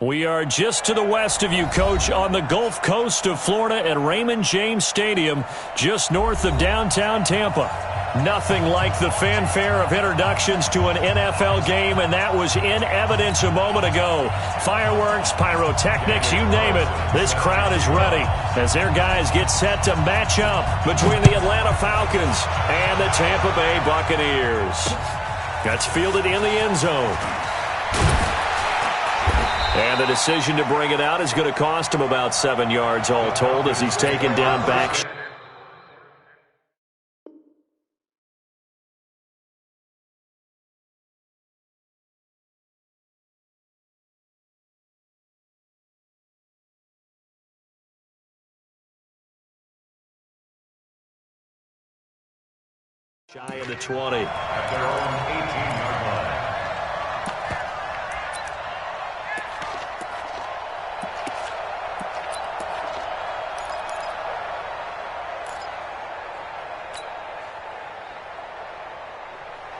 We are just to the west of you, Coach, on the Gulf Coast of Florida at Raymond James Stadium, just north of downtown Tampa. Nothing like the fanfare of introductions to an NFL game, and that was in evidence a moment ago. Fireworks, pyrotechnics, you name it. This crowd is ready as their guys get set to match up between the Atlanta Falcons and the Tampa Bay Buccaneers. That's fielded in the end zone. And the decision to bring it out is going to cost him about 7 yards all told as he's taken down back. Shy of the 20. At their own 18-yard line.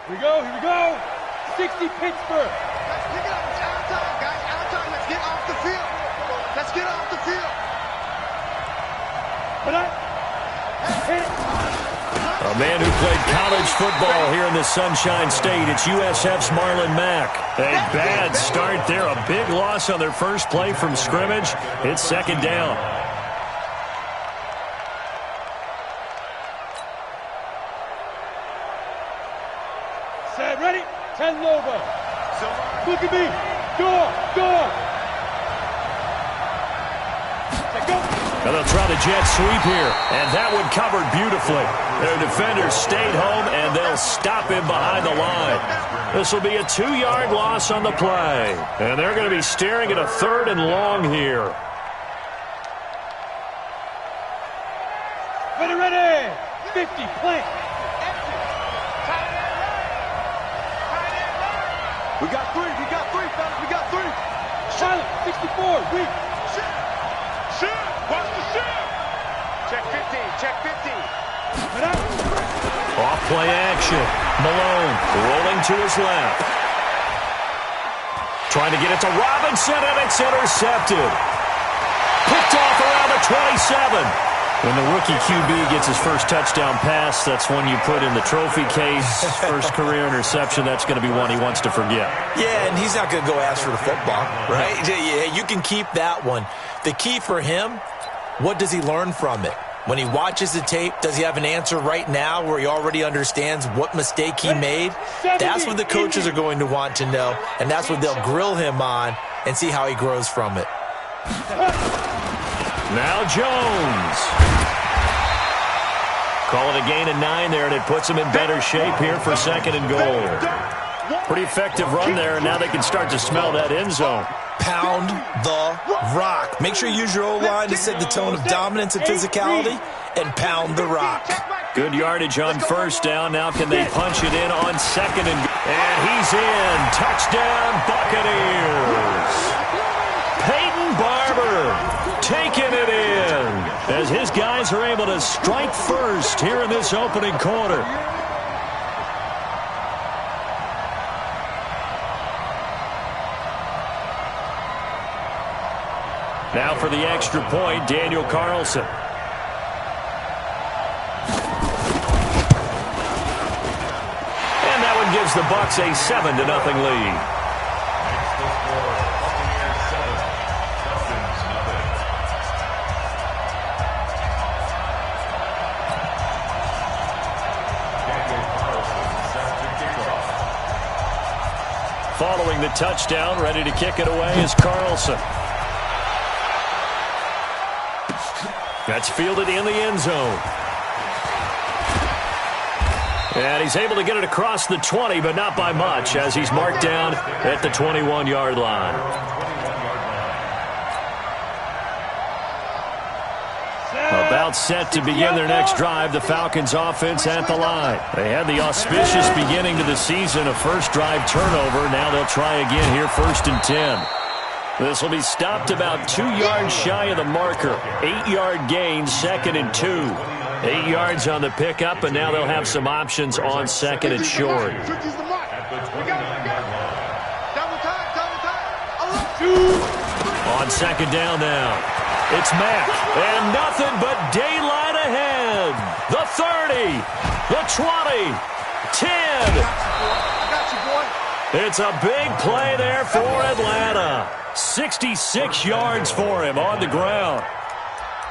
Here we go. 60 Pittsburgh. Let's pick it up. It's out of time, guys. Out of time. Let's get off the field. Let's get off the field. A man who played college football here in the Sunshine State. It's USF's Marlon Mack. A bad start there. A big loss on their first play from scrimmage. It's second down. Set, ready? 10 Lobo. Look at me. Go. And they'll try the jet sweep here. And that one covered beautifully. Their defenders stayed home, and they'll stop him behind the line. This will be a 2-yard loss on the play. And they're going to be staring at a 3rd and long here. Ready. 50, play. We got three, fellas. We got three. Charlotte, 64, weak. Shoot. Watch the shoot. Check 15. Off play action. Malone rolling to his left. Trying to get it to Robinson, and it's intercepted. Picked off around the 27. When the rookie QB gets his first touchdown pass, that's one you put in the trophy case. First career interception, that's going to be one he wants to forget. Yeah, and he's not going to go ask for the football, right? Yeah, you can keep that one. The key for him, what does he learn from it? When he watches the tape, does he have an answer right now where he already understands what mistake he made? That's what the coaches are going to want to know, and that's what they'll grill him on and see how he grows from it. Now Jones. Call it a gain of 9 there, and it puts him in better shape here for 2nd and goal. Pretty effective run there, and now they can start to smell that end zone. Pound the rock. Make sure you use your O-line to set the tone of dominance and physicality, and pound the rock. Good yardage on first down. Now can they punch it in on 2nd and he's in. Touchdown, Buccaneers. Peyton Barber taking it in as his guys are able to strike first here in this opening quarter. Now for the extra point, Daniel Carlson. And that one gives the Bucs a 7-0 lead. Following the touchdown, ready to kick it away is Carlson. That's fielded in the end zone. And he's able to get it across the 20, but not by much, as he's marked down at the 21-yard line. About set to begin their next drive, the Falcons offense at the line. They had the auspicious beginning to the season, a first drive turnover. Now they'll try again here, 1st and 10. This will be stopped about 2 yards shy of the marker. 8-yard gain, 2nd and 2. 8 yards on the pickup, and now they'll have some options on 2nd and short. Double time. On second down now, it's Mack, and nothing but daylight ahead. The 30, the 20, 10. I got you, boy. It's a big play there for Atlanta. 66 yards for him on the ground.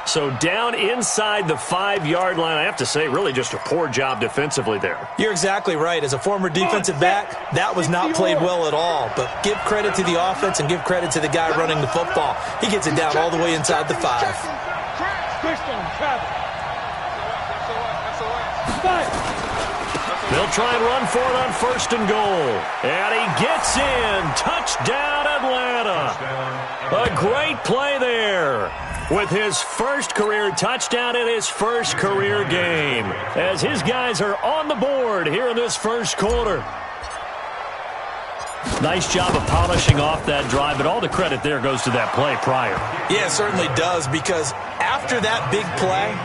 So down inside the 5-yard line. I have to say, really just a poor job defensively there. You're exactly right. As a former defensive back, that was not played well at all. But give credit to the offense and give credit to the guy running the football. He gets it down all the way inside the 5. Twist on travel. They'll try and run for it on first and goal. And he gets in. Touchdown, Atlanta. A great play there, with his first career touchdown in his first career game, as his guys are on the board here in this first quarter. Nice job of polishing off that drive, but all the credit there goes to that play prior. Yeah, it certainly does, because after that big play,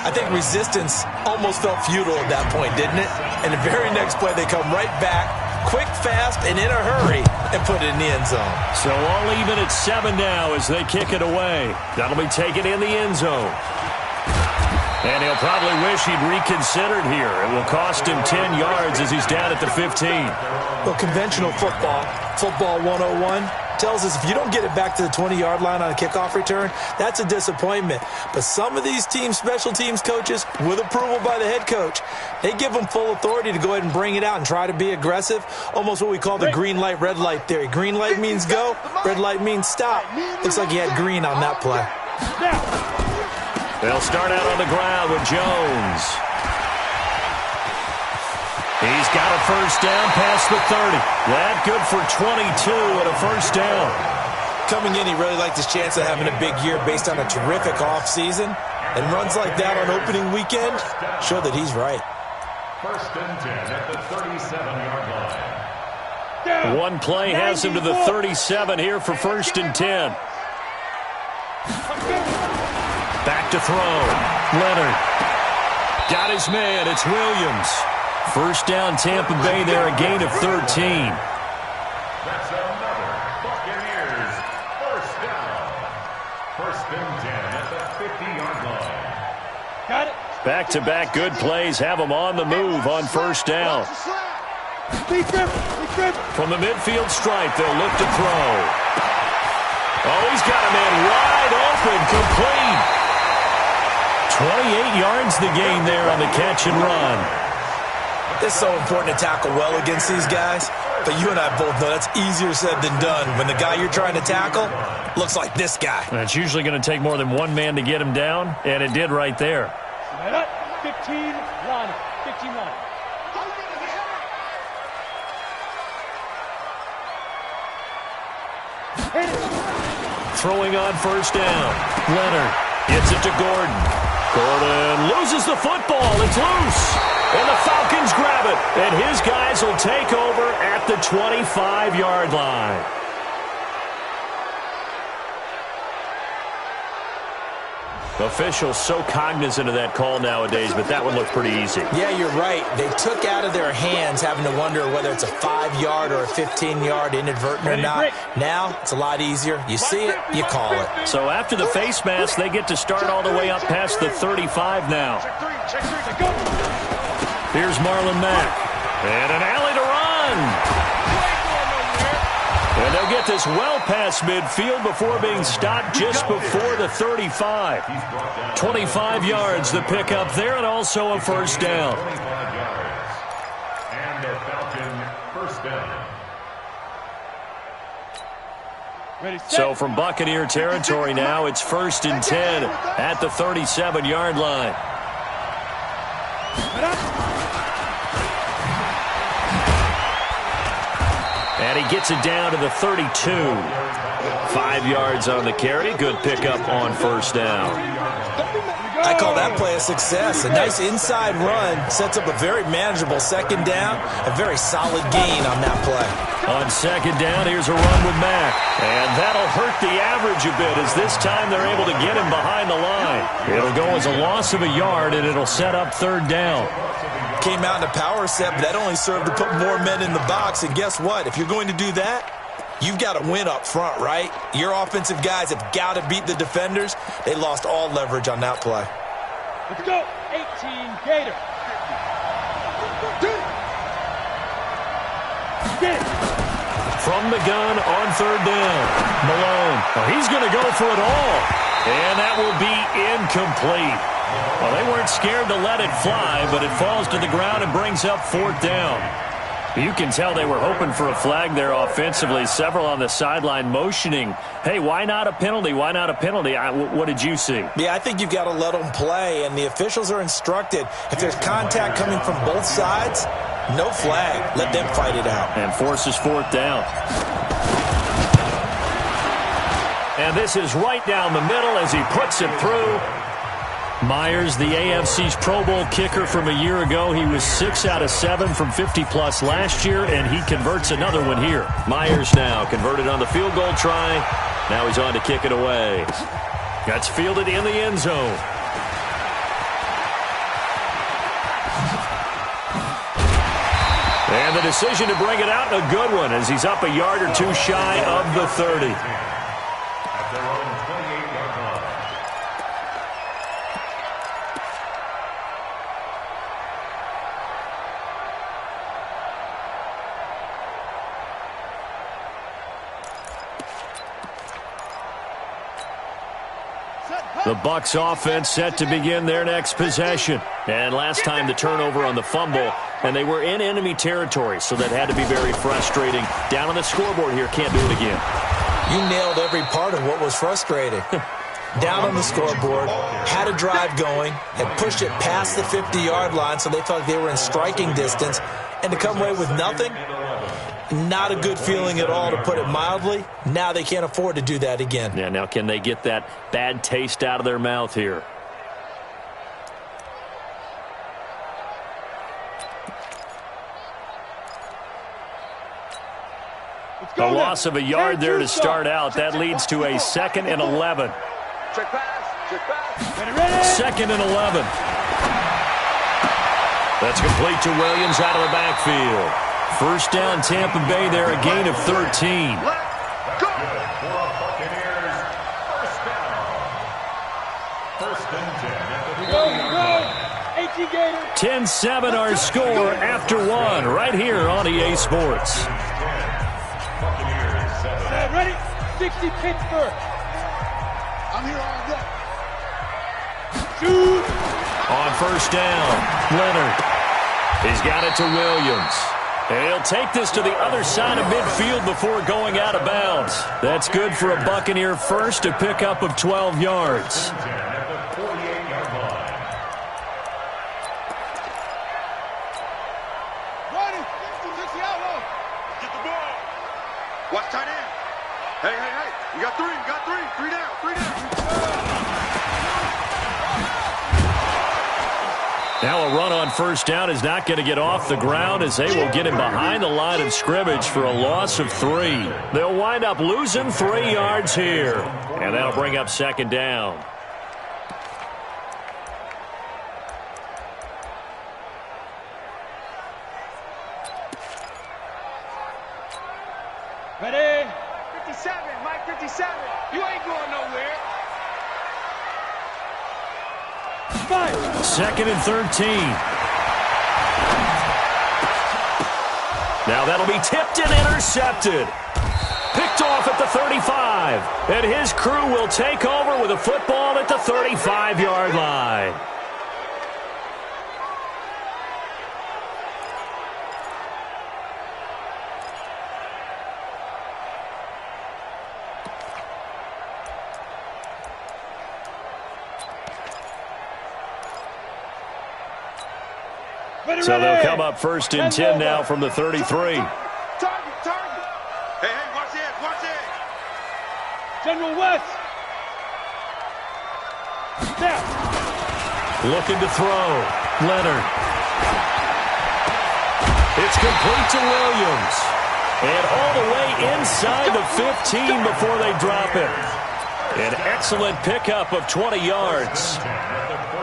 I think resistance almost felt futile at that point, didn't it? And the very next play, they come right back, quick, fast, and in a hurry, and put it in the end zone. So all even at 7 now as they kick it away. That'll be taken in the end zone. And he'll probably wish he'd reconsidered here. It will cost him 10 yards as he's down at the 15. Well, conventional football 101, tells us if you don't get it back to the 20-yard line on a kickoff return, that's a disappointment. But some of these teams, special teams coaches, with approval by the head coach, they give them full authority to go ahead and bring it out and try to be aggressive, almost what we call the green light, red light theory. Green light means go, red light means stop. Looks like he had green on that play. They'll start out on the ground with Jones. He's got a first down past the 30. That good for 22 and a first down. Coming in, he really liked his chance of having a big year based on a terrific offseason. And runs like that on opening weekend show that he's right. First and 10 at the 37-yard line. One play has him to the 37 here for first and 10. Back to throw. Leonard. Got his man. It's Williams. First down, Tampa Bay there, a gain of 13. That's another Buccaneers first down. First and 10 at the 50-yard line. Got it. Back-to-back good plays have them on the move on first down. From the midfield stripe, they'll look to throw. Oh, he's got a man wide open, complete. 28 yards the gain there on the catch and run. It's so important to tackle well against these guys, but you and I both know that's easier said than done when the guy you're trying to tackle looks like this guy. And it's usually going to take more than one man to get him down, and it did right there. 15 line. 15 line. Throwing on first down. Leonard gets it to Gordon. Gordon loses the football. It's loose. And the Falcons grab it. And his guys will take over at the 25-yard line. Officials so cognizant of that call nowadays, but that one looked pretty easy. Yeah, you're right. They took out of their hands having to wonder whether it's a 5-yard or a 15-yard inadvertent or not. Now, it's a lot easier. You see it, you call it. So after the face mask, they get to start all the way up past the 35 now. Here's Marlon Mack. And an alley to run. And they'll get this well past midfield before being stopped just before the 35. 25 yards the pickup there, and also a first down. And the Falcon first down. So from Buccaneer territory now, it's first and 10 at the 37-yard line. And he gets it down to the 32. 5 yards on the carry. Good pickup on first down. I call that play a success. A nice inside run sets up a very manageable second down. A very solid gain on that play. On second down, here's a run with Mack. And that'll hurt the average a bit, as this time they're able to get him behind the line. It'll go as a loss of a yard, and it'll set up third down. Came out in a power set, but that only served to put more men in the box. And guess what? If you're going to do that, You've got to win up front, right? Your offensive guys have got to beat the defenders. They lost all leverage on that play. Let's go. 18 Gator. Get it. From the gun on third down. Malone. Oh, he's going to go for it all. And that will be incomplete. Well, they weren't scared to let it fly, but it falls to the ground and brings up fourth down. You can tell they were hoping for a flag there offensively. Several on the sideline motioning, hey, why not a penalty? Why not a penalty? What did you see? Yeah, I think you've got to let them play, and the officials are instructed. If there's contact coming from both sides, no flag. Let them fight it out. And forces fourth down. And this is right down the middle as he puts it through. Myers, the AFC's Pro Bowl kicker from a year ago. He was 6 out of 7 from 50-plus last year, and he converts another one here. Myers now converted on the field goal try. Now he's on to kick it away. That's fielded in the end zone. And the decision to bring it out, a good one, as he's up a yard or two shy of the 30. At their own 28-yard line. The Bucs offense set to begin their next possession. And last time the turnover on the fumble, and they were in enemy territory, so that had to be very frustrating. Down on the scoreboard here, can't do it again. You nailed every part of what was frustrating. Down on the scoreboard, had a drive going, had pushed it past the 50-yard line, so they felt like they were in striking distance, and to come away with nothing, not a good feeling at all, to put it mildly. Now they can't afford to do that again. Yeah, now can they get that bad taste out of their mouth here? A loss of a yard there to start out. That leads to a 2nd and 11. Check pass. Check pass. 2nd and 11. That's complete to Williams out of the backfield. First down, Tampa Bay there, a gain of 13. Let's go. For Buccaneers, first down. First and 10 at the 40-yard line. 18 Gator. 10-7 our score after one right here on EA Sports. Buccaneers 7. Ready? 60 Pittsburgh. I'm here all day. Shoot. On first down, Leonard. He's got it to Williams. And he'll take this to the other side of midfield before going out of bounds. That's good for a Buccaneer first, a pickup of 12 yards. At the 48-yard line. Ready? 60 outlaw. Get the ball. Watch tight end. Hey, hey, hey. You got three. You got three. Three down. Three down. Now a run on first down is not going to get off the ground, as they will get him behind the line of scrimmage for a loss of 3. They'll wind up losing 3 yards here. And that'll bring up second down. Ready? 57. Mike 57. You ain't going nowhere. 5. 2nd and 13. Now that'll be tipped and intercepted. Picked off at the 35. And his crew will take over with a football at the 35-yard line. So they'll come up first and 10 now from the 33. Target. Hey, hey, watch the edge. Watch the edge. General West. Snap. Looking to throw. Leonard. It's complete to Williams. And all the way inside the 15 before they drop it. An excellent pickup of 20 yards.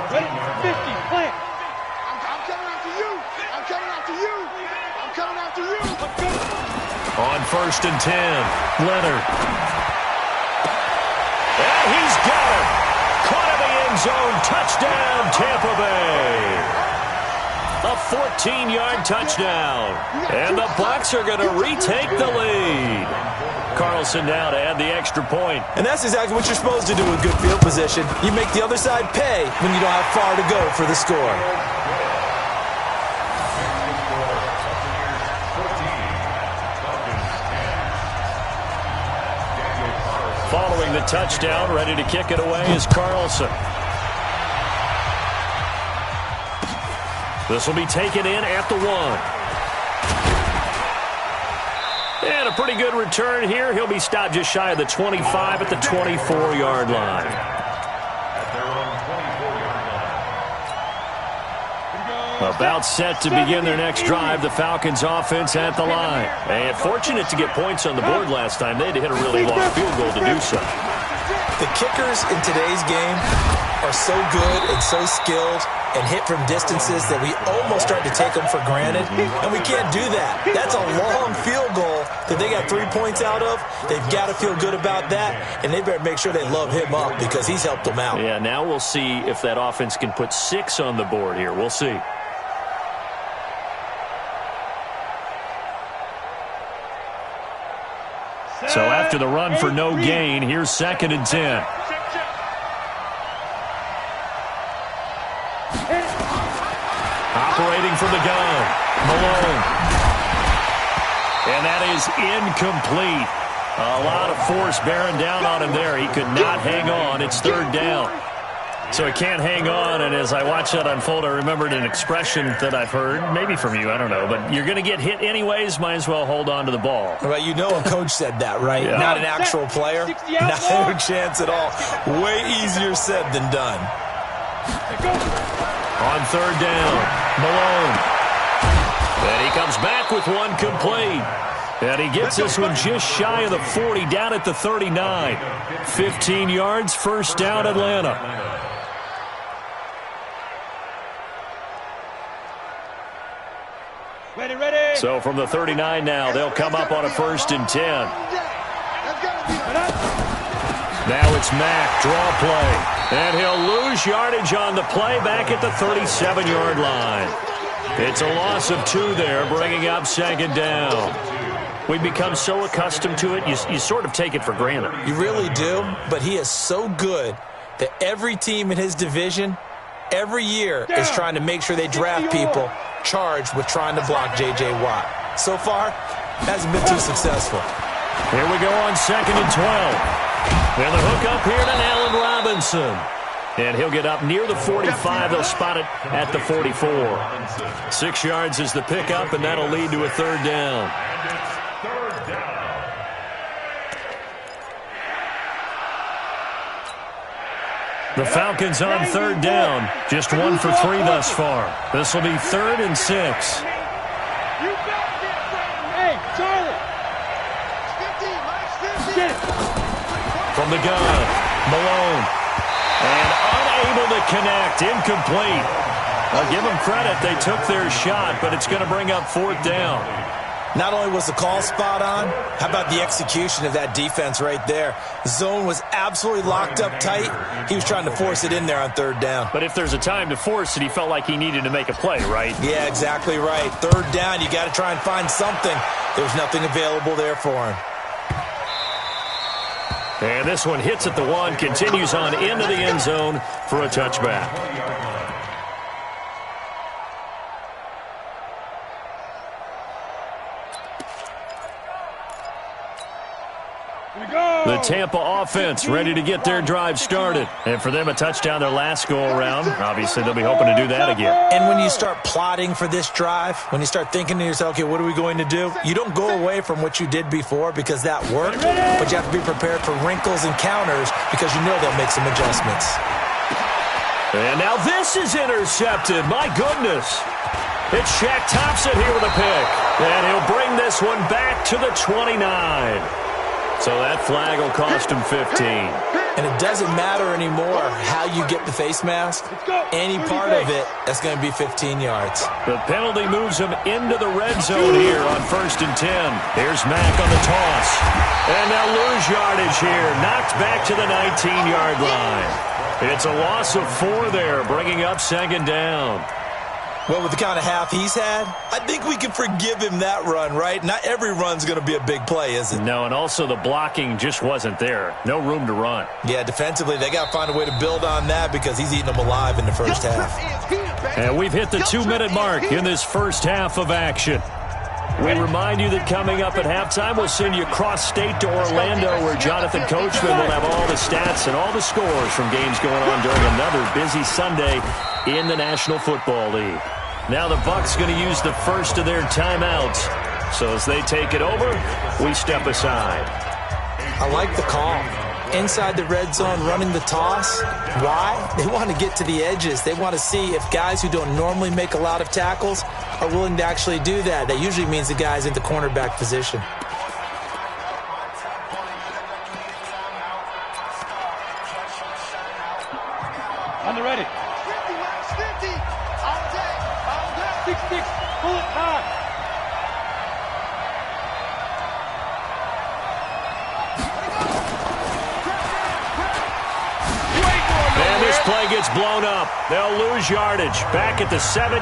Ready? 50. Plant. I'm coming after you. I'm coming after you. I'm coming after you. Let's go. On 1st and 10, Leonard. And he's got it. Caught in the end zone. Touchdown, Tampa Bay. A 14-yard touchdown. And the Bucs are going to retake the lead. Carlson now to add the extra point. And that's exactly what you're supposed to do with good field position. You make the other side pay when you don't have far to go for the score. Following the touchdown, ready to kick it away is Carlson. This will be taken in at the 1. And a pretty good return here. He'll be stopped just shy of the 25 at the 24-yard line. About set to begin their next drive, the Falcons offense at the line. And fortunate to get points on the board last time. They had to hit a really long field goal to do so. The kickers in today's game are so good and so skilled and hit from distances that we almost start to take them for granted, and we can't do that. That's a long field goal that they got 3 points out of. They've got to feel good about that, and they better make sure they love him up because he's helped them out. Yeah, now we'll see if that offense can put 6 on the board here. We'll see. So after the run for no gain, here's 2nd and 10. Operating from the gun, Malone. And that is incomplete. A lot of force bearing down on him there. He could not hang on. It's 3rd down. So he can't hang on, and as I watch that unfold, I remembered an expression that I've heard, maybe from you, I don't know, but you're going to get hit anyways, might as well hold on to the ball. Well, you know a coach said that, right? Yeah. Not an actual player. Not a chance at all. Way easier said than done. On 3rd down, Malone. And he comes back with one complete. And he gets this one just shy of the 40, down at the 39. 15 yards, 1st down, Atlanta. Ready. So from the 39 now, they'll come up on a 1st and 10. Now it's Mack, draw play. And he'll lose yardage on the play back at the 37-yard line. It's a loss of 2 there, bringing up 2nd down. We've become so accustomed to it, you sort of take it for granted. You really do, but he is so good that every team in his division, every year, is trying to make sure they draft people charged with trying to block J.J. Watt. So far, hasn't been too successful. Here we go on 2nd and 12. And the hook up here to Allen Robinson. And he'll get up near the 45. They'll spot it at the 44. 6 yards is the pickup, and that'll lead to a 3rd down. The Falcons on 3rd down. Just 1 for 3 thus far. This will be 3rd and 6. Hey, Charlie. From the gun, Malone. And unable to connect, incomplete. I'll give them credit. They took their shot, but it's going to bring up 4th down. Not only was the call spot on, how about the execution of that defense right there? Zone was absolutely locked up tight. He was trying to force it in there on 3rd down. But if there's a time to force it, he felt like he needed to make a play, right? Yeah, exactly right. 3rd down, you got to try and find something. There's nothing available there for him. And this one hits at the 1, continues on into the end zone for a touchback. The Tampa offense ready to get their drive started. And for them, a touchdown their last go-around. Obviously, they'll be hoping to do that again. And when you start plotting for this drive, when you start thinking to yourself, okay, what are we going to do? You don't go away from what you did before because that worked, but you have to be prepared for wrinkles and counters because you know they'll make some adjustments. And now this is intercepted. My goodness. It's Shaq Thompson here with a pick. And he'll bring this one back to the 29. So that flag will cost him 15. And it doesn't matter anymore how you get the face mask. Any part of it, that's going to be 15 yards. The penalty moves him into the red zone here on 1st and 10. Here's Mack on the toss. And they'll lose yardage here. Knocked back to the 19-yard line. It's a loss of 4 there, bringing up 2nd down. Well, with the kind of half he's had, I think we can forgive him that run, right? Not every run's going to be a big play, is it? No, and also the blocking just wasn't there. No room to run. Yeah, defensively, they got to find a way to build on that because he's eating them alive in the first half. And we've hit the 2-minute mark in this first half of action. We remind you that coming up at halftime, we'll send you cross-state to Orlando, where Jonathan Coachman will have all the stats and all the scores from games going on during another busy Sunday in the National Football League. Now the Bucs going to use the first of their timeouts. So as they take it over, we step aside. I like the call. Inside the red zone, running the toss. Why? They want to get to the edges. They want to see if guys who don't normally make a lot of tackles are willing to actually do that. That usually means the guy's in the cornerback position. On the ready. 6-6. Pull it hard. And this play gets blown up. They'll lose yardage. Back at the 17.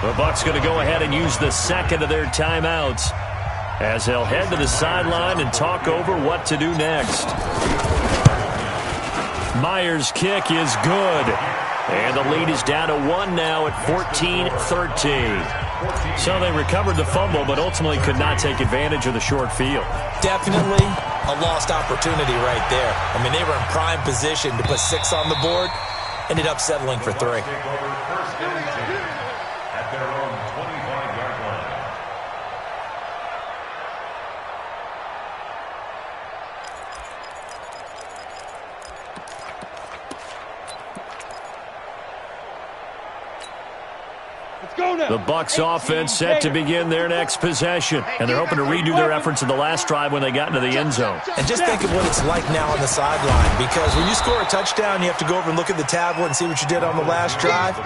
The Bucs going to go ahead and use the second of their timeouts as they'll head to the sideline and talk over what to do next. Myers' kick is good. And the lead is down to 1 now at 14-13. So they recovered the fumble, but ultimately could not take advantage of the short field. Definitely a lost opportunity right there. I mean, they were in prime position to put 6 on the board. Ended up settling for 3. At their own 25-yard line. The Bucs offense set to begin their next possession, and they're hoping to redo their efforts in the last drive when they got into the end zone. And just think of what it's like now on the sideline, because when you score a touchdown, you have to go over and look at the tablet and see what you did on the last drive.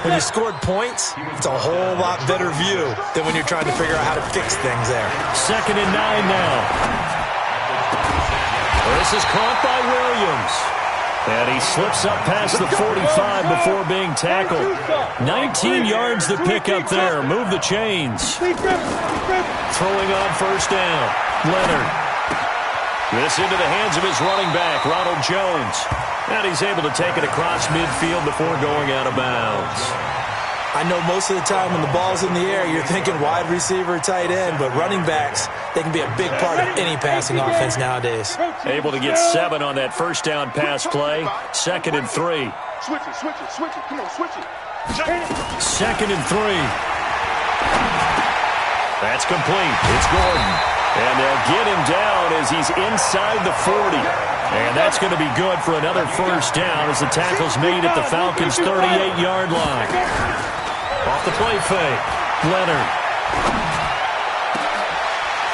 When you scored points, it's a whole lot better view than when you're trying to figure out how to fix things there. 2nd and 9 now. This is caught by Williams. And he slips up past the 45 before being tackled. 19 yards to pick up there. Move the chains. Throwing on 1st down. Leonard. This into the hands of his running back, Ronald Jones. And he's able to take it across midfield before going out of bounds. I know most of the time when the ball's in the air, you're thinking wide receiver, tight end, but running backs, they can be a big part of any passing offense nowadays. Able to get 7 on that 1st down pass play. 2nd and 3. Switch it. Come on, switch it. 2nd and 3. That's complete. It's Gordon. And they'll get him down as he's inside the 40. And that's going to be good for another 1st down as the tackle's made at the Falcons' 38-yard line. Off the play fake. Leonard.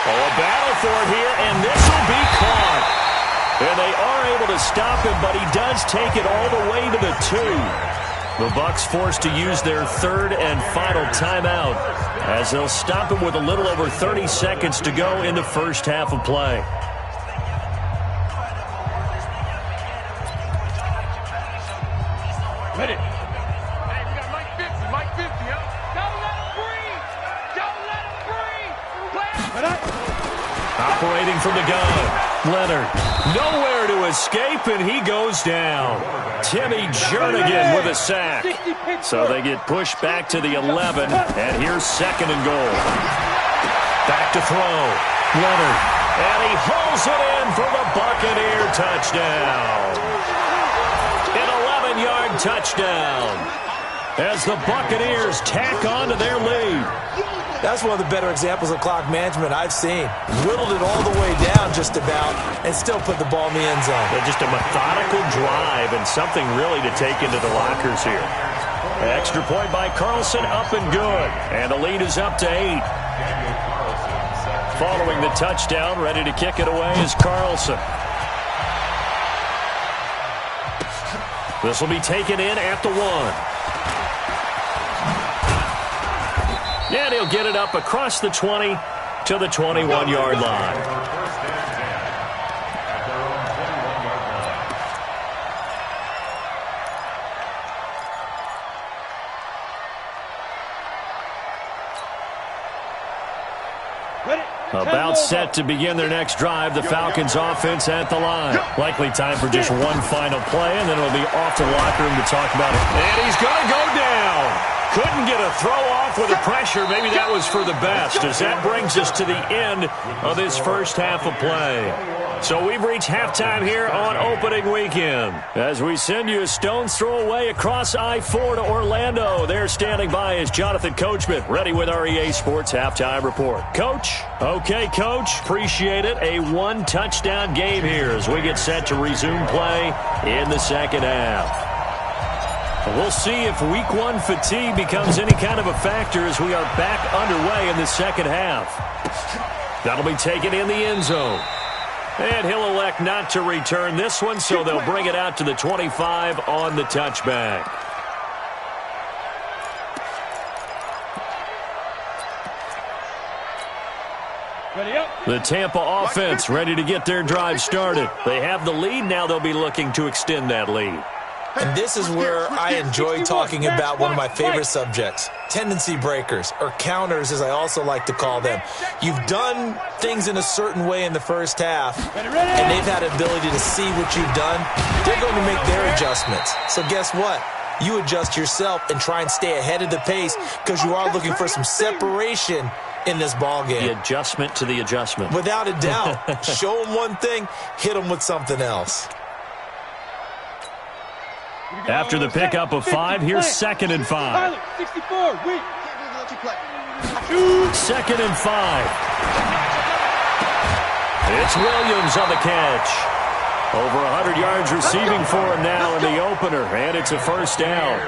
Oh, a battle for it here, and this will be caught. And they are able to stop him, but he does take it all the way to the 2. The Bucs forced to use their 3rd and final timeout as they'll stop him with a little over 30 seconds to go in the first half of play. Ready. Operating from the gun. Leonard. Nowhere to escape, and he goes down. Timmy Jernigan with a sack. So they get pushed back to the 11, and here's 2nd and goal. Back to throw. Leonard. And he hauls it in for the Buccaneer touchdown. An 11-yard touchdown as the Buccaneers tack on to their lead. That's one of the better examples of clock management I've seen. Whittled it all the way down just about and still put the ball in the end zone. Yeah, just a methodical drive and something really to take into the lockers here. Extra point by Carlson, up and good. And the lead is up to 8. Following the touchdown, ready to kick it away is Carlson. This will be taken in at the 1. And he'll get it up across the 20 to the 21-yard line. About set to begin their next drive, the Falcons offense at the line. Likely time for just one final play, and then it'll be off to the locker room to talk about it. And he's going to go down. Couldn't get a throw off with the pressure. Maybe that was for the best, as that brings us to the end of this first half of play. So we've reached halftime here on opening weekend. As we send you a stone's throw away across I-4 to Orlando. There standing by is Jonathan Coachman, ready with our EA Sports Halftime Report. Coach? Okay, Coach. Appreciate it. A one-touchdown game here as we get set to resume play in the second half. We'll see if Week 1 fatigue becomes any kind of a factor as we are back underway in the second half. That'll be taken in the end zone. And he'll elect not to return this one, so they'll bring it out to the 25 on the touchback. The Tampa offense ready to get their drive started. They have the lead. Now they'll be looking to extend that lead. And this is where I enjoy talking about one of my favorite subjects, tendency breakers, or counters as I also like to call them. You've done things in a certain way in the first half, and they've had ability to see what you've done. They're going to make their adjustments. So guess what? You adjust yourself and try and stay ahead of the pace because you are looking for some separation in this ball game. The adjustment to the adjustment. Without a doubt. Show them one thing, hit them with something else. After the pickup of 5, here's 2nd and 5. 64, wait. 2nd and 5. It's Williams on the catch. Over 100 yards receiving for him now in the opener, and it's a first down.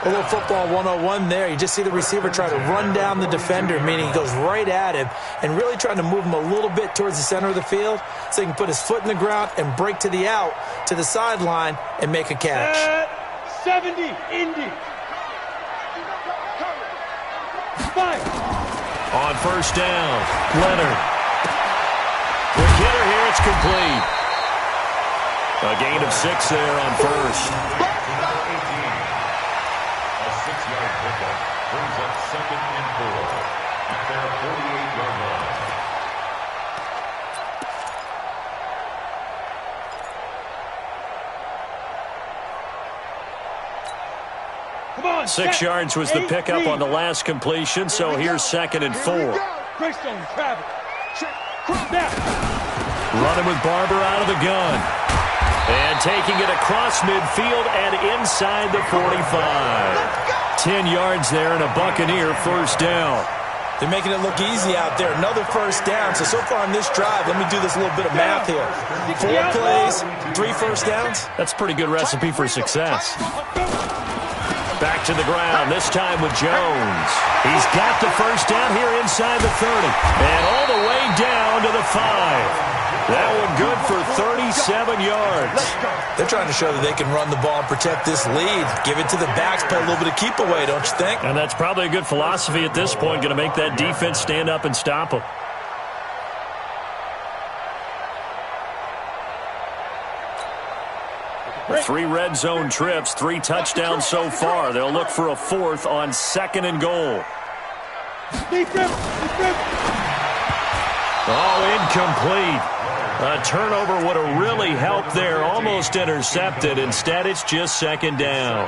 A little football 101 there. You just see the receiver try to run down the defender, meaning he goes right at him and really trying to move him a little bit towards the center of the field so he can put his foot in the ground and break to the out, to the sideline, and make a catch. 70, Indy. 5. On first down, Leonard. Quick hitter here, it's complete. A gain of 6 there on first. Brings up 2nd and 4 at their 48-yard line. Come on, 6 yards was the pickup on the last completion, so here's 2nd and 4. Greystone, Travis. Running with Barber out of the gun. And taking it across midfield and inside the 45. 10 yards there and a Buccaneer first down. They're making it look easy out there. Another first down. So far on this drive, let me do this little bit of math here. 4 plays, 3 first downs. That's a pretty good recipe for success. Back to the ground, this time with Jones. He's got the first down here inside the 30. And all the way down to the 5. That one good for 37 yards. They're trying to show that they can run the ball and protect this lead. Give it to the backs, play a little bit of keep away, don't you think? And that's probably a good philosophy at this point, going to make that defense stand up and stop them. The 3 red zone trips, 3 touchdowns so far. They'll look for a 4th on 2nd and goal. Oh, incomplete. A turnover would have really helped there. Almost intercepted. Instead, it's just 2nd down.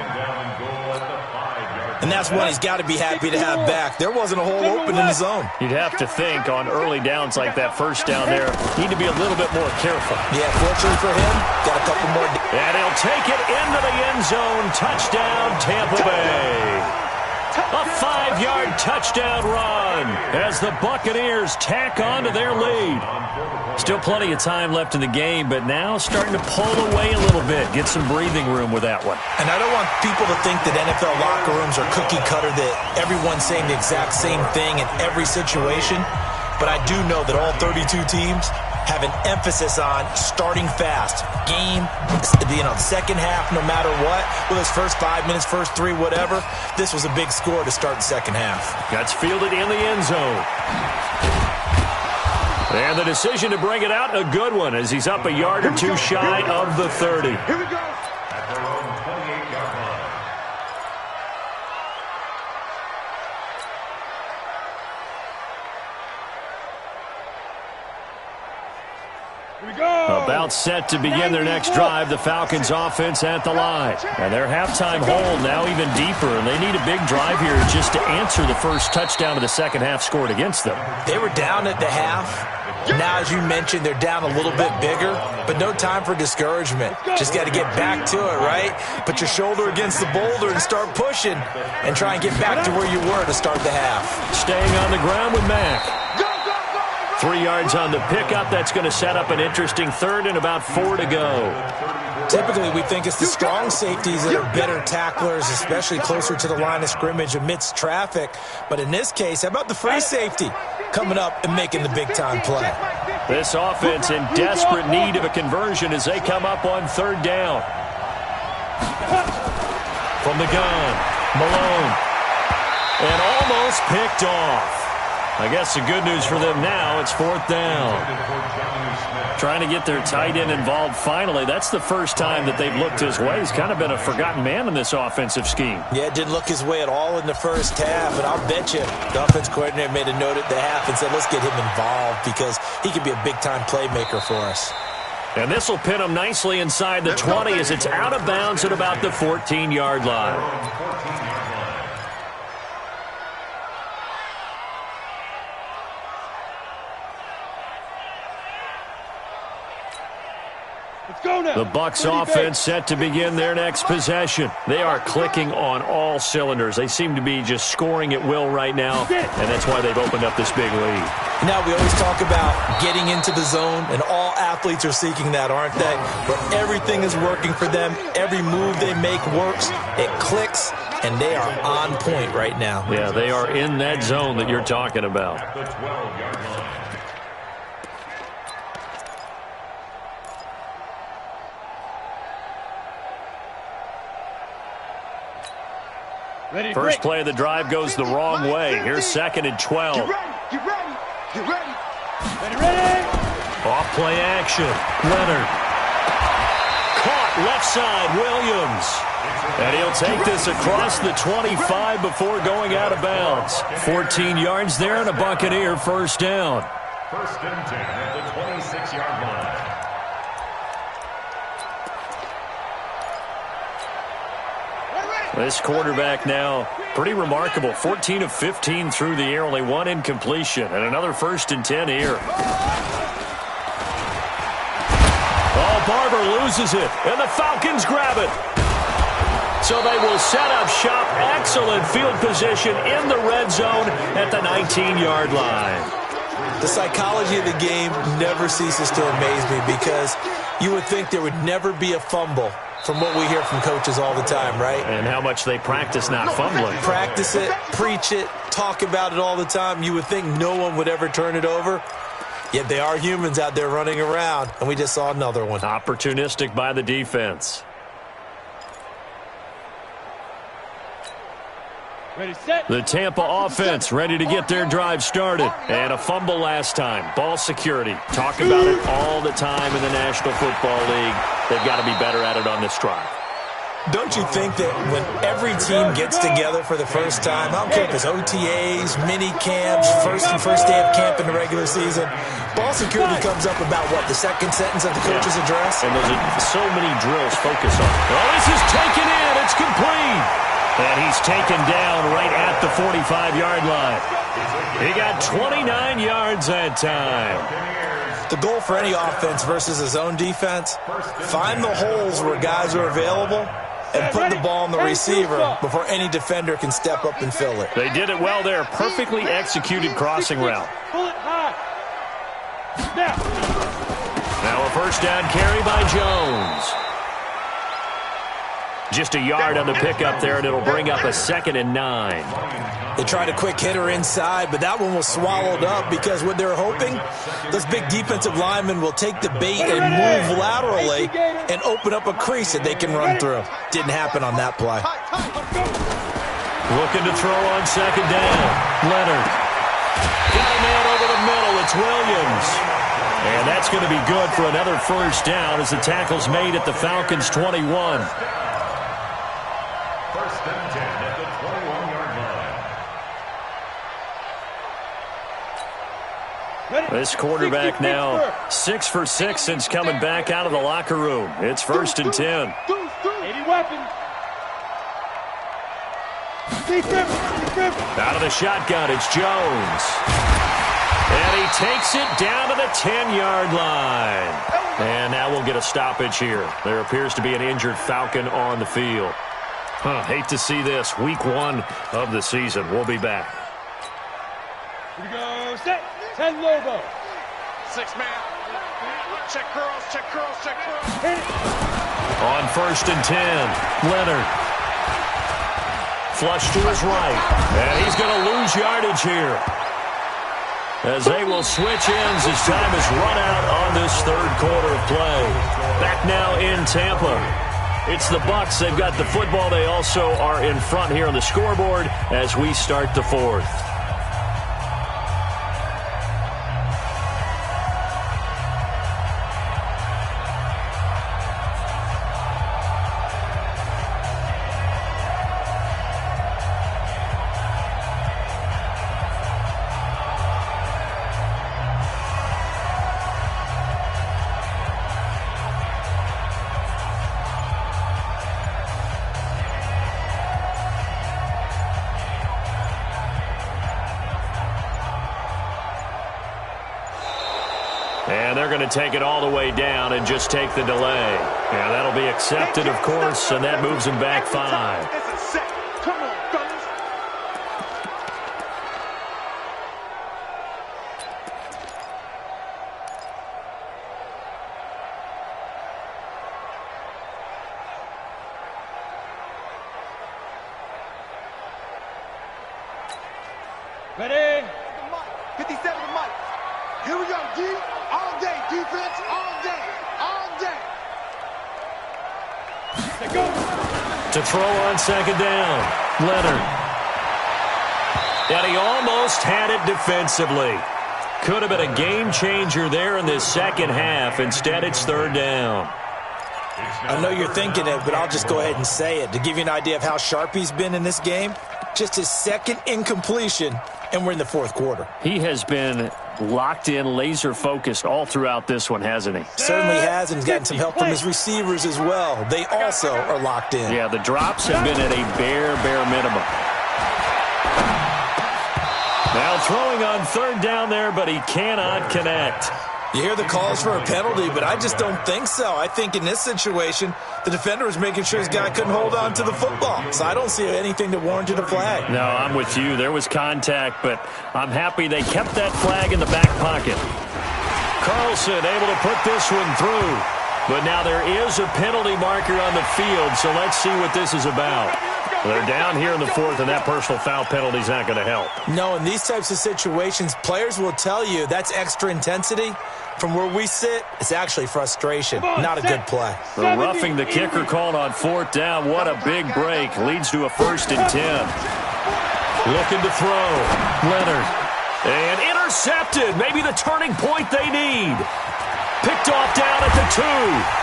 And that's one he's got to be happy to have back. There wasn't a hole open in the zone. You'd have to think on early downs like that first down there, need to be a little bit more careful. Yeah, fortunately for him, got a couple more. And he'll take it into the end zone. Touchdown, Tampa Bay. A 5-yard touchdown run as the Buccaneers tack on to their lead. Still plenty of time left in the game, but now starting to pull away a little bit. Get some breathing room with that one. And I don't want people to think that NFL locker rooms are cookie cutter, that everyone's saying the exact same thing in every situation. But I do know that all 32 teams have an emphasis on starting fast. Game, second half, no matter what. Well, his first 5 minutes, first 3, whatever. This was a big score to start the second half. That's fielded in the end zone. And the decision to bring it out, a good one, as he's up a yard or two shy of the 30. Here we go. At their own 28-yard line. Here we go. About set to begin their next drive, the Falcons offense at the line. And their halftime hole now even deeper, and they need a big drive here just to answer the first touchdown of the second half scored against them. They were down at the half. Now, as you mentioned, they're down a little bit bigger, but no time for discouragement. Just got to get back to it, right? Put your shoulder against the boulder and start pushing and try and get back to where you were to start the half. Staying on the ground with Mack. 3 yards on the pickup. That's going to set up an interesting third and about 4 to go. Typically, we think it's the strong safeties that are better tacklers, especially closer to the line of scrimmage amidst traffic. But in this case, how about the free safety coming up and making the big-time play? This offense in desperate need of a conversion as they come up on third down. From the gun, Malone. And almost picked off. I guess the good news for them now, it's fourth down. Trying to get their tight end involved finally. That's the first time that they've looked his way. He's kind of been a forgotten man in this offensive scheme. Yeah, it didn't look his way at all in the first half, and I'll bet you the offense coordinator made a note at the half and said, let's get him involved because he could be a big-time playmaker for us. And this will pin him nicely inside the 20 as it's out of bounds at about the 14-yard line. The Bucs offense set to begin their next possession. They are clicking on all cylinders. They seem to be just scoring at will right now, and that's why they've opened up this big lead. Now, we always talk about getting into the zone, and all athletes are seeking that, aren't they? Where everything is working for them. Every move they make works. It clicks, and they are on point right now. Yeah, they are in that zone that you're talking about. At the 12-yard line. First play of the drive goes the wrong way. Here's second and 12. Get ready. Get ready. Ready. Off play action. Leonard. Caught left side, Williams. And he'll take this across the 25 before going out of bounds. 14 yards there and a Buccaneer first down. First and 10 at the 26-yard line. This quarterback now, pretty remarkable. 14 of 15 through the air, only one incompletion. And another first and 10 here. Oh, Barber loses it, and the Falcons grab it. So they will set up shop. Excellent field position in the red zone at the 19-yard line. The psychology of the game never ceases to amaze me because you would think there would never be a fumble from what we hear from coaches all the time, right? And how much they practice not fumbling. Practice it, preach it, talk about it all the time. You would think no one would ever turn it over. Yet they are humans out there running around, and we just saw another one. Opportunistic by the defense. Ready, set. The Tampa offense ready to get their drive started. And a fumble last time. Ball security. Talk about it all the time in the National Football League. They've got to be better at it on this drive. Don't you think that when every team gets together for the first time, I don't care if it's OTAs, mini camps, first day of camp in the regular season, ball security comes up about what, the second sentence of the coach's address? And those are so many drills focus on. Oh, this is taken in. It's complete. And he's taken down right at the 45-yard line. He got 29 yards that time. The goal for any offense versus his own defense, find the holes where guys are available and put the ball on the receiver before any defender can step up and fill it. They did it well there. Perfectly executed crossing route. Pull it high. Now. Now a first down carry by Jones. Just a yard on the pickup there, and it'll bring up a 2nd and 9. They tried a quick hitter inside, but that one was swallowed up because what they're hoping, those big defensive linemen will take the bait and move laterally and open up a crease that they can run through. Didn't happen on that play. Looking to throw on 2nd down. Leonard. Got a man over the middle. It's Williams. And that's going to be good for another 1st down as the tackle's made at the Falcons' 21. 1st and 10 at the 21-yard line. This quarterback now 6 for 6 since coming back out of the locker room. It's 1st and 10. 80 weapons. Out of the shotgun, it's Jones. And he takes it down to the 10-yard line. And now we'll get a stoppage here. There appears to be an injured Falcon on the field. Hate to see this. Week 1 of the season. We'll be back. Here we go. Set. 10 Lobo. 6 man. Check curls, check curls, check curls. Hit it. On 1st and 10, Leonard. Flush to his right. And he's going to lose yardage here, as they will switch ends as time is run out on this 3rd quarter of play. Back now in Tampa. It's the Bucs. They've got the football. They also are in front here on the scoreboard as we start the 4th. And they're going to take it all the way down and just take the delay. Yeah, that'll be accepted, of course, and that moves them back 5. It's a set. Come on, fellas. Ready? 57 to Mike. Here we go, D. All day, defense, all day, all day. Let's go. To throw on 2nd down, Leonard. And he almost had it defensively. Could have been a game changer there in this 2nd half. Instead, it's 3rd down. I know you're thinking it, but I'll just go ahead and say it. To give you an idea of how sharp he's been in this game, just his 2nd incompletion, and we're in the 4th quarter. He has been locked in, laser-focused all throughout this one, hasn't he? Certainly has, and he's gotten some help from his receivers as well. They also are locked in. Yeah, the drops have been at a bare minimum. Now throwing on 3rd down there, but he cannot connect. You hear the calls for a penalty, but I just don't think so. I think in this situation, the defender was making sure his guy couldn't hold on to the football. So I don't see anything that warranted a flag. No, I'm with you. There was contact, but I'm happy they kept that flag in the back pocket. Carlson able to put this one through. But now there is a penalty marker on the field, so let's see what this is about. They're down here in the 4th, and that personal foul penalty is not going to help. No, in these types of situations, players will tell you that's extra intensity. From where we sit, it's actually frustration, not a good play. The roughing the kicker called on 4th down. What a big break. Leads to a 1st and 10. Looking to throw. Leonard. And intercepted. Maybe the turning point they need. Picked off down at the 2.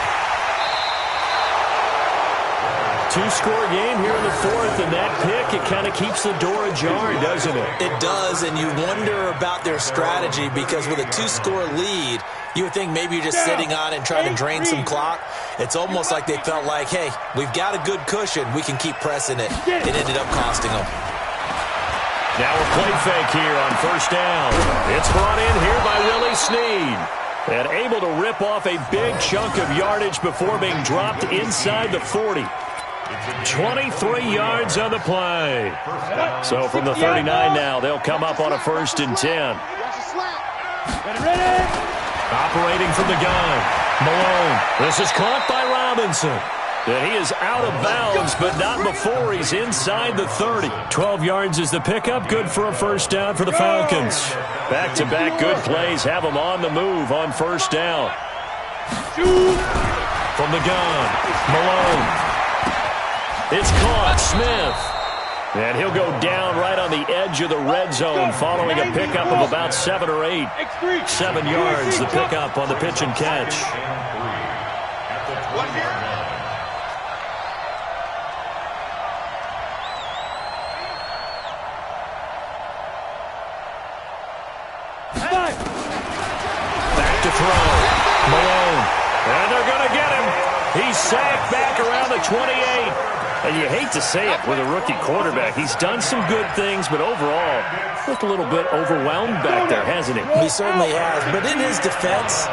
Two-score game here in the 4th, and that pick, it kind of keeps the door ajar, doesn't it? It does, and you wonder about their strategy because with a 2-score lead, you would think maybe you're just sitting on it and trying to drain some clock. It's almost like they felt like, hey, we've got a good cushion. We can keep pressing it. It ended up costing them. Now a play fake here on 1st down. It's brought in here by Willie Snead. And able to rip off a big chunk of yardage before being dropped inside the 40. 23 yards on the play. So from the 39 now, they'll come up on a 1st and 10. Operating from the gun. Malone. This is caught by Robinson. And he is out of bounds, but not before he's inside the 30. 12 yards is the pickup. Good for a first down for the Falcons. Back-to-back good plays have them on the move on first down. From the gun, Malone. It's caught, Smith. And he'll go down right on the edge of the red zone following a pickup of about 7 or 8. 7 yards, the pickup on the pitch and catch. Back to throw. Malone. And they're going to get him. He's sacked back around the 28. And you hate to say it with a rookie quarterback. He's done some good things, but overall, looked a little bit overwhelmed back there, hasn't he? He certainly has. But in his defense,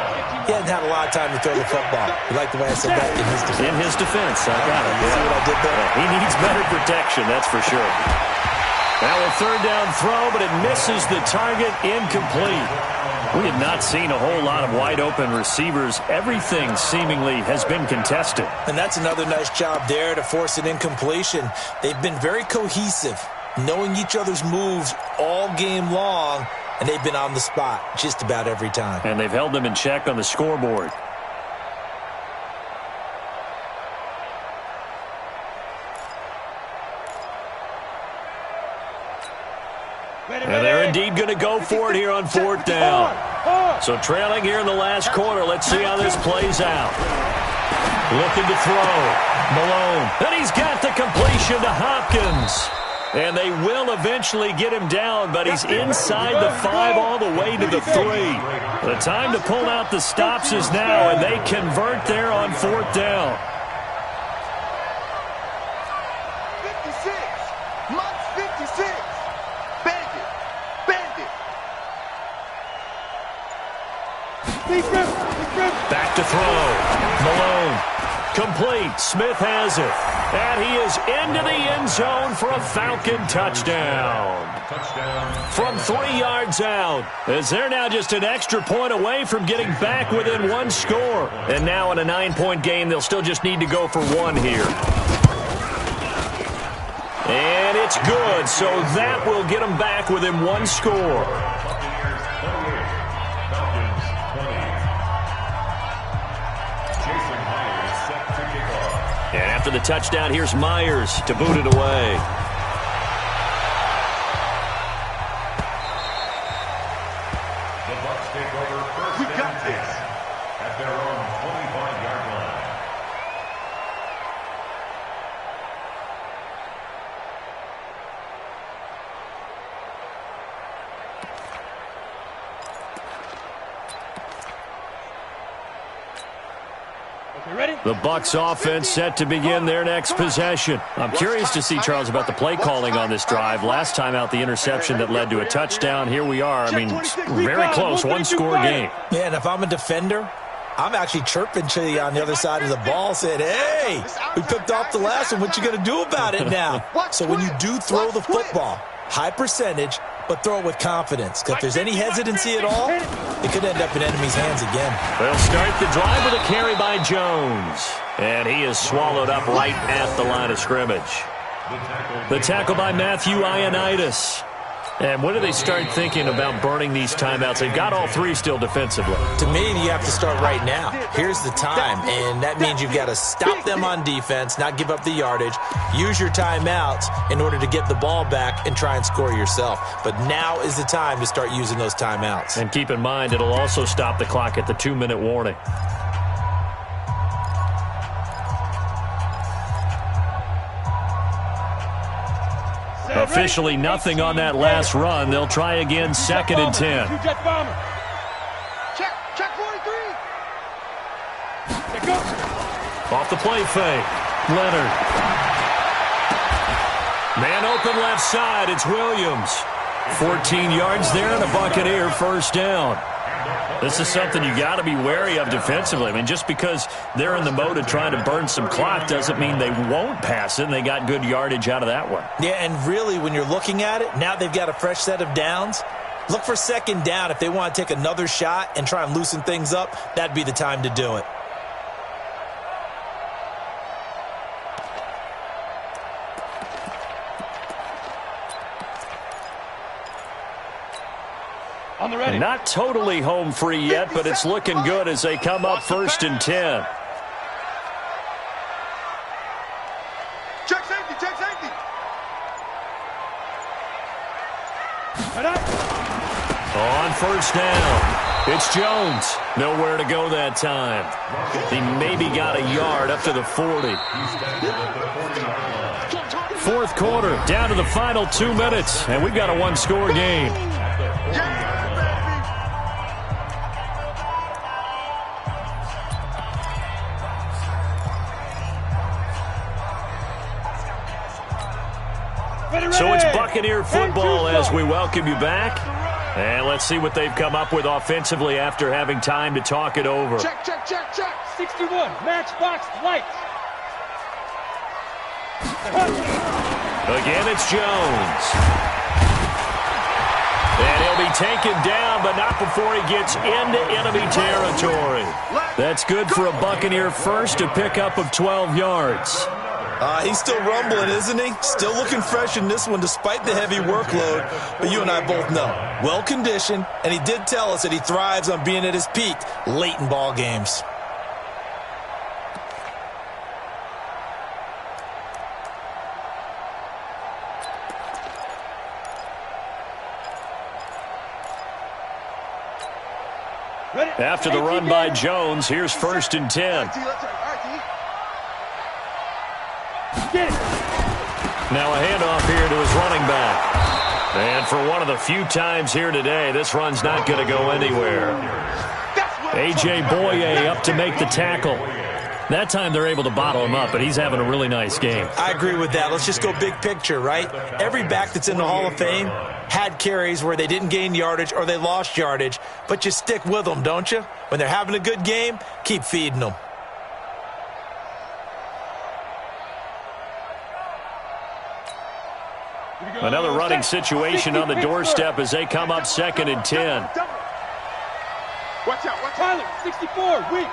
he hasn't had a lot of time to throw the football. You like the way I said that? In his defense. In his defense, I got it. You see what I did there? Yeah, he needs better protection, that's for sure. Now a third down throw, but it misses the target, incomplete. We have not seen a whole lot of wide-open receivers. Everything seemingly has been contested. And that's another nice job there to force an incompletion. They've been very cohesive, knowing each other's moves all game long, and they've been on the spot just about every time. And they've held them in check on the scoreboard. And they're indeed going to go for it here on fourth down. So trailing here in the last quarter. Let's see how this plays out. Looking to throw. Malone. And he's got the completion to Hopkins. And they will eventually get him down, but he's inside the 5 all the way to the 3. The time to pull out the stops is now, and they convert there on fourth down. 56. Mott's 56. Bandit. Bandit. Back to throw. Malone. Complete. Smith has it. And he is into the end zone for a Falcon touchdown. From 3 yards out, as they're now just an extra point away from getting back within 1 score. And now in a 9-point game, they'll still just need to go for 1 here. And it's good, so that will get them back within 1 score. And after the touchdown, here's Myers to boot it away. The Bucs take over first and 10 at their own 25-yard line. The Bucs offense set to begin their next possession. I'm curious to see, Charles, about the play calling on this drive. Last time out, the interception that led to a touchdown. Here we are. I mean, very close, 1-score game. Yeah, and if I'm a defender, I'm actually chirping to you on the other side of the ball, saying, hey, we picked off the last one. What you going to do about it now? So when you do throw the football, high percentage, but throw it with confidence. Because if there's any hesitancy at all, it could end up in enemy's hands again. They'll start the drive with a carry by Jones. And he is swallowed up right at the line of scrimmage. The tackle by Matthew Ioannidis. And when do they start thinking about burning these timeouts? They've got all 3 still defensively. To me, you have to start right now. Here's the time, and that means you've got to stop them on defense, not give up the yardage, use your timeouts in order to get the ball back and try and score yourself. But now is the time to start using those timeouts. And keep in mind, it'll also stop the clock at the 2-minute warning. Officially nothing on that last run. They'll try again, 2nd and 10. Check 43. Off the play fake. Leonard. Man open left side. It's Williams. 14 yards there and a Buccaneer first down. This is something you got to be wary of defensively. I mean, just because they're in the mode of trying to burn some clock doesn't mean they won't pass it, and they got good yardage out of that one. Yeah, and really, when you're looking at it, now they've got a fresh set of downs. Look for 2nd down. If they want to take another shot and try and loosen things up, that'd be the time to do it. On the ready. Not totally home free yet, but it's looking good as they come up 1st and 10. Check safety, check safety. On 1st down, it's Jones. Nowhere to go that time. He maybe got a yard up to the 40. 4th quarter, down to the final 2 minutes, and we've got a one-score game. So it's Buccaneer football as we welcome you back. And let's see what they've come up with offensively after having time to talk it over. Check, check, check, check. 61, matchbox lights. Again, it's Jones. And he'll be taken down, but not before he gets into enemy territory. That's good for a Buccaneer first, a pickup of 12 yards. He's still rumbling, isn't he? Still looking fresh in this one despite the heavy workload. But you and I both know, well-conditioned, and he did tell us that he thrives on being at his peak late in ball games. After the run by Jones, here's 1st and 10. Now a handoff here to his running back. And for one of the few times here today, this run's not going to go anywhere. A.J. Boye up to make the tackle. That time they're able to bottle him up, but he's having a really nice game. I agree with that. Let's just go big picture, right? Every back that's in the Hall of Fame had carries where they didn't gain yardage or they lost yardage, but you stick with them, don't you? When they're having a good game, keep feeding them. Another running situation on the doorstep as they come up 2nd and 10. Watch out, watch out. Tyler, 64, weak.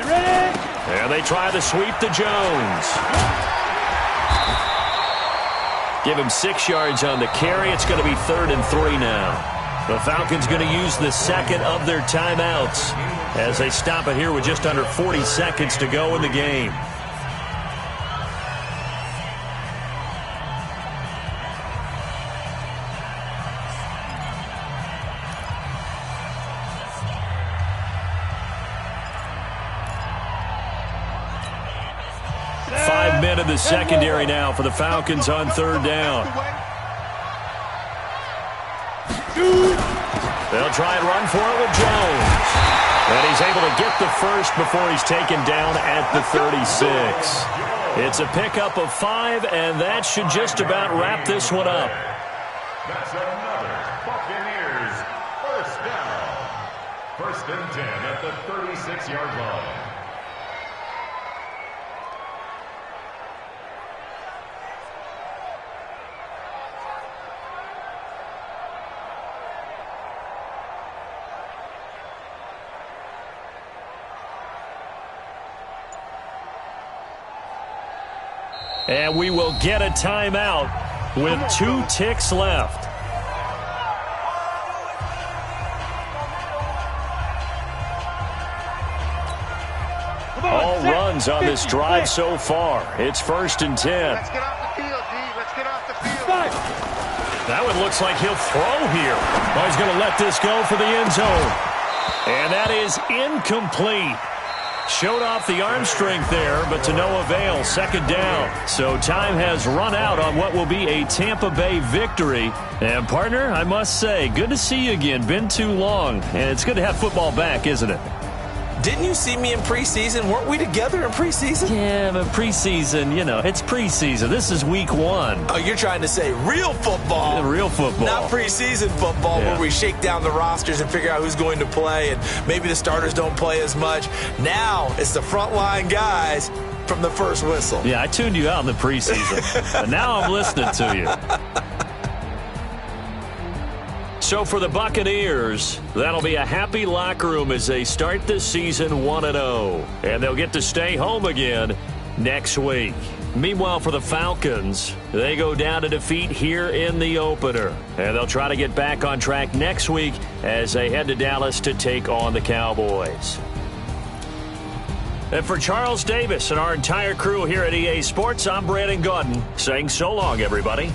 Ready. And they try to sweep to Jones. Give him 6 yards on the carry. It's going to be 3rd and 3 now. The Falcons going to use the second of their timeouts as they stop it here with just under 40 seconds to go in the game. Five men in the secondary now for the Falcons on 3rd down. They'll try and run for it with Jones. And he's able to get the first before he's taken down at the 36. It's a pickup of 5, and that should just about wrap this one up. That's another Buccaneers first down. 1st and 10 at the 36-yard line. And we will get a timeout with 2 ticks left. All runs on this drive so far. It's 1st and 10. Let's get off the field, D. Let's get off the field. That one looks like he'll throw here. Oh, he's going to let this go for the end zone. And that is incomplete. Showed off the arm strength there, but to no avail. 2nd down. So time has run out on what will be a Tampa Bay victory. And, partner, I must say, good to see you again. Been too long. And it's good to have football back, isn't it? Didn't you see me in preseason? Weren't we together in preseason? Yeah, but preseason, you know, it's preseason. This is week 1. Oh, you're trying to say real football. Real football. Not preseason football Yeah. where we shake down the rosters and figure out who's going to play, and maybe the starters don't play as much. Now it's the frontline guys from the first whistle. Yeah, I tuned you out in the preseason. But now I'm listening to you. So for the Buccaneers, that'll be a happy locker room as they start the season 1-0. And they'll get to stay home again next week. Meanwhile, for the Falcons, they go down to defeat here in the opener. And they'll try to get back on track next week as they head to Dallas to take on the Cowboys. And for Charles Davis and our entire crew here at EA Sports, I'm Brandon Gaudin saying so long, everybody.